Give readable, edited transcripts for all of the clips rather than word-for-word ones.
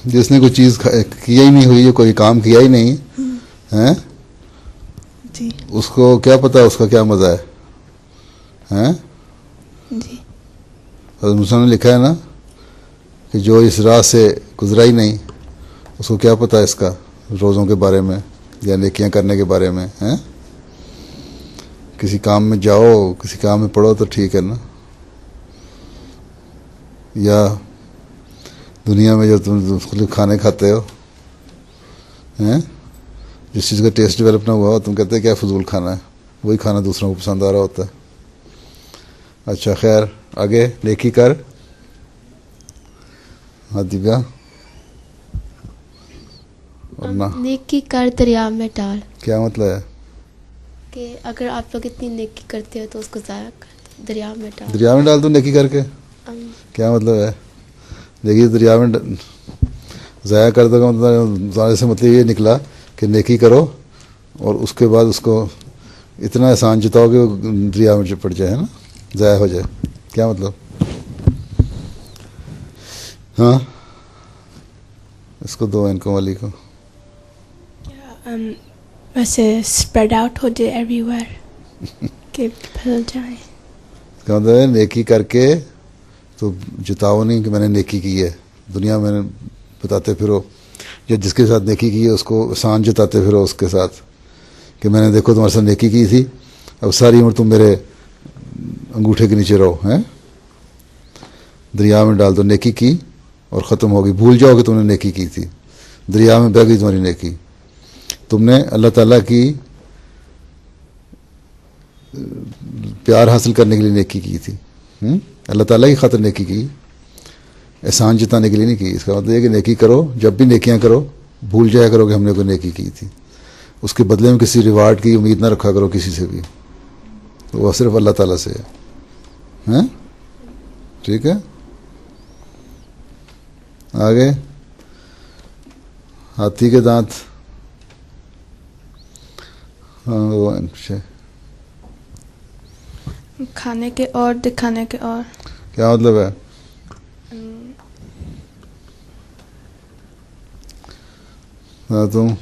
जिसने कोई चीज़ किया ही नहीं हुई है, कोई काम किया ही नहीं है जी उसको क्या पता उसका क्या मज़ा है जी हज़रत मूसा ने लिखा है ना कि जो इस राह से गुजरा ही नहीं उसको क्या पता इसका रोज़ों के बारे में या नेकियां करने के बारे में हैं। किसी काम में जाओ, किसी काम में पढ़ो तो ठीक है ना, या दुनिया में जो तुम मुख्तलिफ खाने खाते हो हैं, जिस चीज़ का टेस्ट डेवलप ना हुआ हो तुम कहते हैं क्या फजूल खाना है, वही खाना दूसरों को पसंद आ रहा होता है। अच्छा खैर आगे नेकी कर हादिका और ना नेकी कर दरिया में डाल। क्या मतलब है कि अगर आप लोग इतनी नेकी करते हो तो उसको ज़ाया कर दरिया में डाल। दरिया में डाल दो नेकी करके, क्या मतलब है? देखिए दरिया में ज़ाया कर दो का मतलब से मतलब ये निकला कि नेकी करो और उसके बाद उसको इतना एहसान जताओ कि वो दरिया में पड़ जाए, है ना, ज़ाया हो जाए। क्या मतलब? हाँ इसको दो इनको वाली को वैसे स्प्रेड आउट हो जाए एवरीवेयर कि फैल जाए। क्या मतलब है? नेकी करके तो जताओ नहीं कि मैंने नेकी की है, दुनिया में बताते फिरो, या जिसके साथ नेकी की है उसको एहसान जताते फिरो उसके साथ कि मैंने देखो तुम्हारे साथ नेकी की थी, अब सारी उम्र तुम मेरे अंगूठे के नीचे रहो हैं। दरिया में डाल दो नेकी की और ख़त्म होगी, भूल जाओ कि तुमने नेकी की थी, दरिया में बह गई तुम्हारी नेकी। तुमने अल्लाह ताला की प्यार हासिल करने के लिए नेकी की थी, अल्लाह ताला की खातिर नेकी की, एहसान जताने के लिए नहीं की। इसका मतलब है कि नेकी करो, जब भी नेकियां करो भूल जाया करो कि हमने कोई नेकी की थी, उसके बदले में किसी रिवार्ड की उम्मीद ना रखा करो किसी से भी, तो वह सिर्फ अल्लाह ताला से है, हैं? ठीक है आगे हाथी के दांत, हाँ वो अच्छा खाने के और दिखाने के और क्या मतलब है? हाँ तुम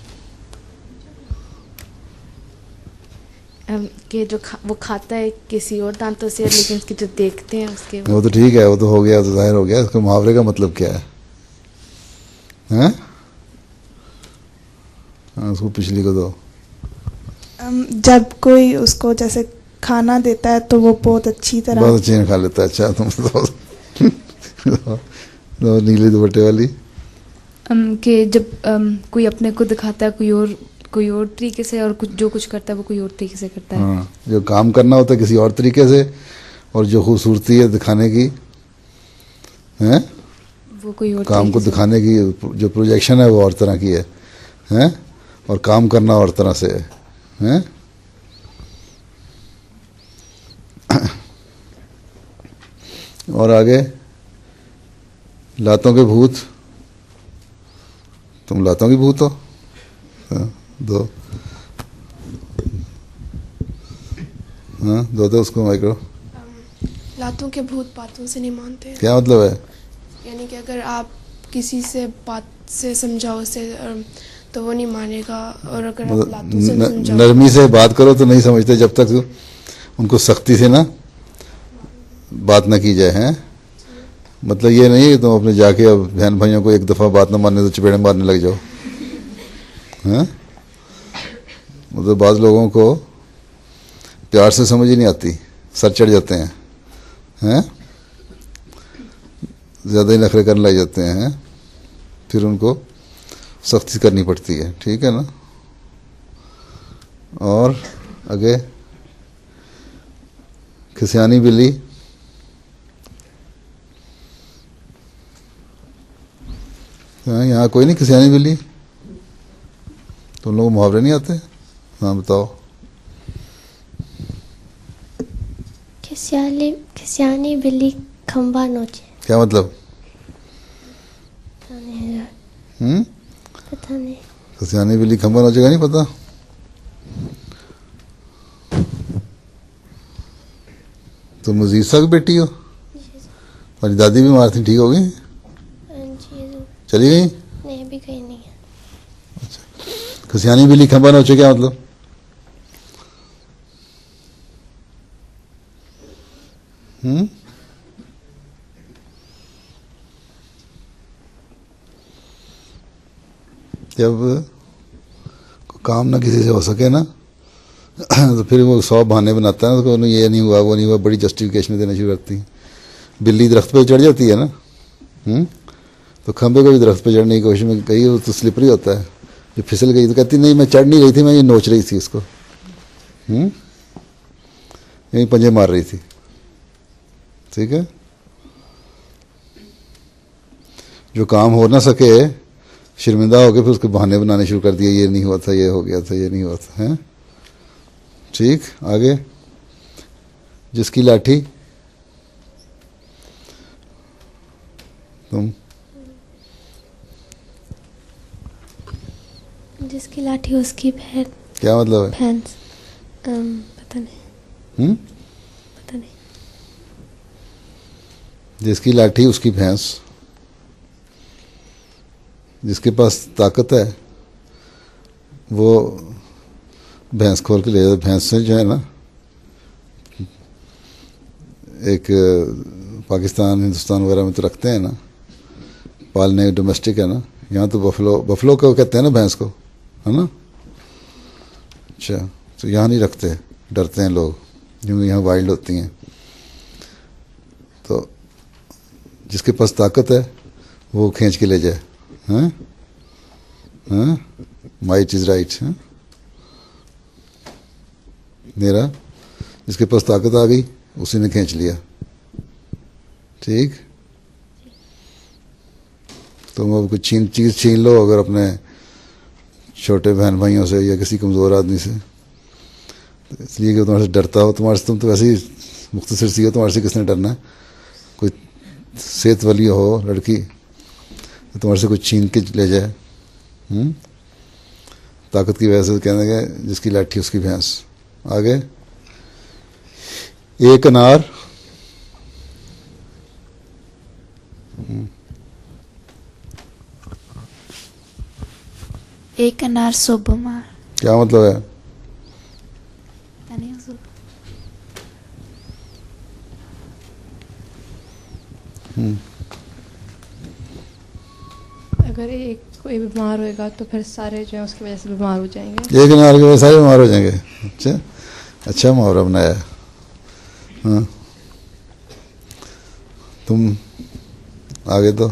कि जो वो खाता है किसी और दांतों से, लेकिन उसके जो देखते हैं उसके वो तो ठीक है, वो तो हो गया, तो जाहिर हो गया। इसके मुहावरे का मतलब क्या है हैं? हाँ उसको पिछली को दो। जब कोई उसको जैसे खाना देता है तो वो बहुत अच्छी तरह बहुत अच्छी खा लेता है। अच्छा तुम तो नीली दुपट्टे वाली कि जब कोई अपने को दिखाता है कोई और तरीके से, और जो कुछ करता है वो कोई और तरीके से करता है। हाँ जो काम करना होता है किसी और तरीके से, और जो खूबसूरती है दिखाने की हैं, वो कोई और काम को दिखाने की जो प्रोजेक्शन है वो और तरह की है, हैं? और काम करना और तरह से है, हैं? और आगे लातों के भूत, तुम लातों की भूत हो। हाँ, दो हाँ दो दो उसको माइक्रो। लातों के भूत बातों से नहीं मानते। क्या मतलब है? यानी कि अगर आप किसी से बात से समझाओ उसे तो वो नहीं मानेगा, और अगर आप लातों से समझाओ, नरमी से बात करो तो नहीं समझते जब तक उनको सख्ती से ना बात ना की जाए, हैं? मतलब ये नहीं कि तुम अपने जाके अब बहन भाइयों को एक दफ़ा बात ना मानने तो चपेड़े मारने लग जाओ, हैं? मतलब बाज़ लोगों को प्यार से समझ ही नहीं आती, सर चढ़ जाते हैं, हैं? ज़्यादा ही नखरे करने लग जाते हैं, फिर उनको सख्ती करनी पड़ती है, ठीक है ना। और आगे खिसियानी बिल्ली, यहाँ कोई नहीं खिसियानी बिल्ली, तुम लोगों को मुहावरे नहीं आते? हाँ बताओ। खिसियानी बिल्ली खंबा नोचे। क्या मतलब? पता नहीं। खिसियानी बिल्ली खंबा नोचेगा नहीं पता? तुम अजीज साहब की बेटी हो? तुम्हारी दादी बीमार थी, ठीक हो गई? चली गई? नहीं अभी कहीं नहीं है। खसियानी बिल्ली खंबा नोचे क्या मतलब? जब काम ना किसी से हो सके ना तो फिर वो 100 बहाने बनाता है ना, तो ये नहीं हुआ वो नहीं हुआ, बड़ी जस्टिफिकेशन देना शुरू करती है। बिल्ली दरख्त पे चढ़ जाती है ना, तो खंबे को भी दरख्त पे चढ़ने की कोशिश में गई, वो तो स्लिपरी होता है, जो फिसल गई तो कहती नहीं मैं चढ़ नहीं रही थी, मैं ये नोच रही थी इसको, यही पंजे मार रही थी। ठीक है, जो काम हो ना सके शर्मिंदा हो गए, फिर उसके बहाने बनाने शुरू कर दिए, ये नहीं हुआ था, ये हो गया था, ये नहीं हुआ था, है ठीक। आगे, जिसकी लाठी तुम, जिसकी लाठी उसकी भैंस। क्या मतलब है? भैंस पता नहीं। पता नहीं। जिसकी लाठी उसकी भैंस, जिसके पास ताकत है वो भैंस खोल के ले जाता। भैंस से जो है ना, एक पाकिस्तान हिंदुस्तान वगैरह में तो रखते हैं ना, पालने डोमेस्टिक है ना, यहाँ तो बफलो को कहते हैं ना भैंस को, है ना। अच्छा, तो यहाँ नहीं रखते, डरते हैं लोग क्योंकि यहाँ वाइल्ड होती हैं। तो जिसके पास ताकत है वो खींच के ले जाए, हैं हैं, माइट इज राइट, हैं मेरा, जिसके पास ताकत आ गई उसी ने खींच लिया। ठीक, तुम अब कुछ चीज़ छीन लो अगर अपने छोटे बहन भाइयों से या किसी कमज़ोर आदमी से, तो इसलिए कि तुम्हारे से डरता हो, तुम्हारे से, तुम तो वैसे ही मुख्तसर सी हो, तुम्हारे से किसने डरना है। कोई सेहत वाली हो लड़की तो तुम्हारे से कुछ छीन के ले जाए, ताकत की वजह से कहने गए जिसकी लाठी उसकी भैंस। आगे, एक अनार, एक अनार 100 बीमार। क्या मतलब है? पता नहीं हुजूर। अगर एक कोई बीमार होएगा तो फिर सारे जो है उसकी वजह से बीमार हो जाएंगे। एक अनार की वजह से सारे बीमार हो जाएंगे। अच्छा, अच्छा मुहावरा बनाया। हाँ, तुम आगे तो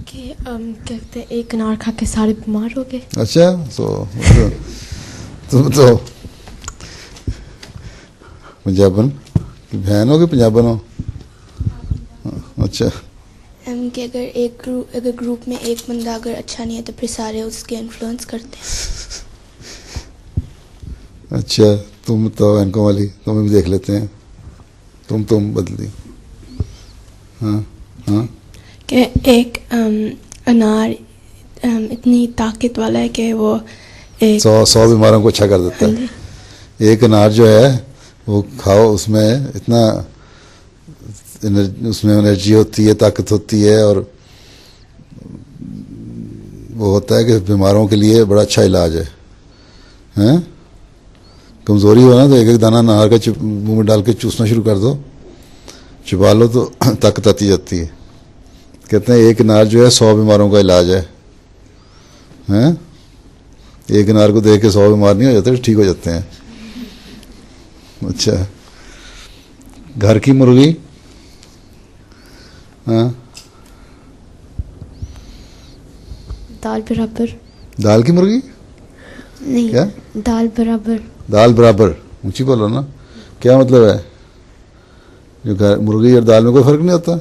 कि कहते हैं एक अनार खा के सारे बीमार हो गए। अच्छा, तुम तो पंजाबन की बहन हो कि पंजाबन हो? अच्छा, कि अगर ग्रुप में एक बंदा अगर अच्छा नहीं है तो फिर सारे उसके इन्फ्लुएंस करते हैं। अच्छा, तुम तो इनको वाली तुम्हें भी देख लेते हैं, तुम बदली। हाँ हाँ, कि एक अनार इतनी ताकत वाला है कि वो 100 बीमारों को अच्छा कर देता है। एक अनार जो है वो खाओ, उसमें इतना उसमें एनर्जी होती है, ताकत होती है, और वो होता है कि बीमारों के लिए बड़ा अच्छा इलाज है। हैं, कमज़ोरी हो ना तो एक एक दाना अनार का मुंह में डाल के चूसना शुरू कर दो, चुबा लो तो ताकत आती जाती है। कहते हैं एक अनार जो है 100 बीमारों का इलाज है। हैं, एक अनार को देख के 100 बीमार नहीं हो जाते, ठीक हो जाते हैं। अच्छा, घर की मुर्गी, हाँ, दाल बराबर। दाल की मुर्गी? नहीं, क्या? दाल बराबर। दाल बराबर, ऊंची बोलो ना, क्या मतलब है? जो घर मुर्गी और दाल में कोई फर्क नहीं होता?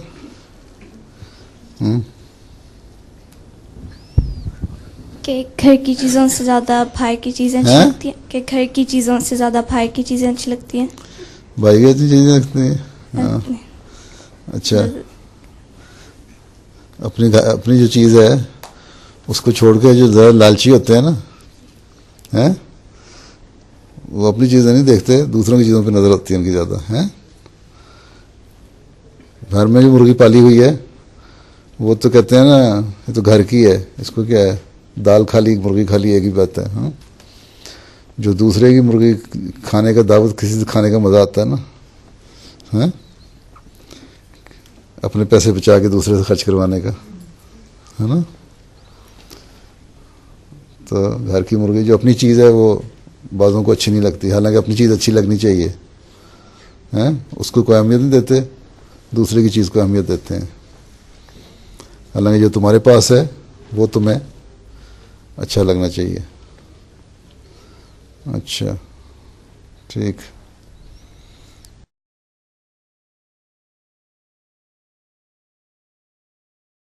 कि घर की चीज़ों से ज़्यादा बाहर की चीज़ें अच्छी लगती हैं। कि घर की चीज़ों से ज़्यादा बाहर की चीज़ें अच्छी लगती हैं। भाई की अच्छी चीज़ें लगती हैं। हाँ, अच्छा, अपनी जो चीज़ है उसको छोड़ के जो ज़रा लालची होते हैं ना, हैं, वो अपनी चीज़ें नहीं देखते, दूसरों की चीज़ों पे नज़र होती है उनकी ज़्यादा। हैं, घर में जो मुर्गी पाली हुई है वो तो कहते हैं ना ये तो घर की है, इसको क्या है, दाल खा ली मुर्गी खा ली एक ही बात है। हाँ, जो दूसरे की मुर्गी खाने का, दावत किसी से खाने का मज़ा आता है ना, हैं, अपने पैसे बचा के दूसरे से खर्च करवाने का, है ना। तो घर की मुर्गी जो अपनी चीज़ है वो बाज़ों को अच्छी नहीं लगती, हालांकि अपनी चीज़ अच्छी लगनी चाहिए, हैं, उसको कोई अहमियत नहीं देते, दूसरे की चीज़ को अहमियत देते हैं। हालांकि जो तुम्हारे पास है वो तुम्हें अच्छा लगना चाहिए। अच्छा, ठीक।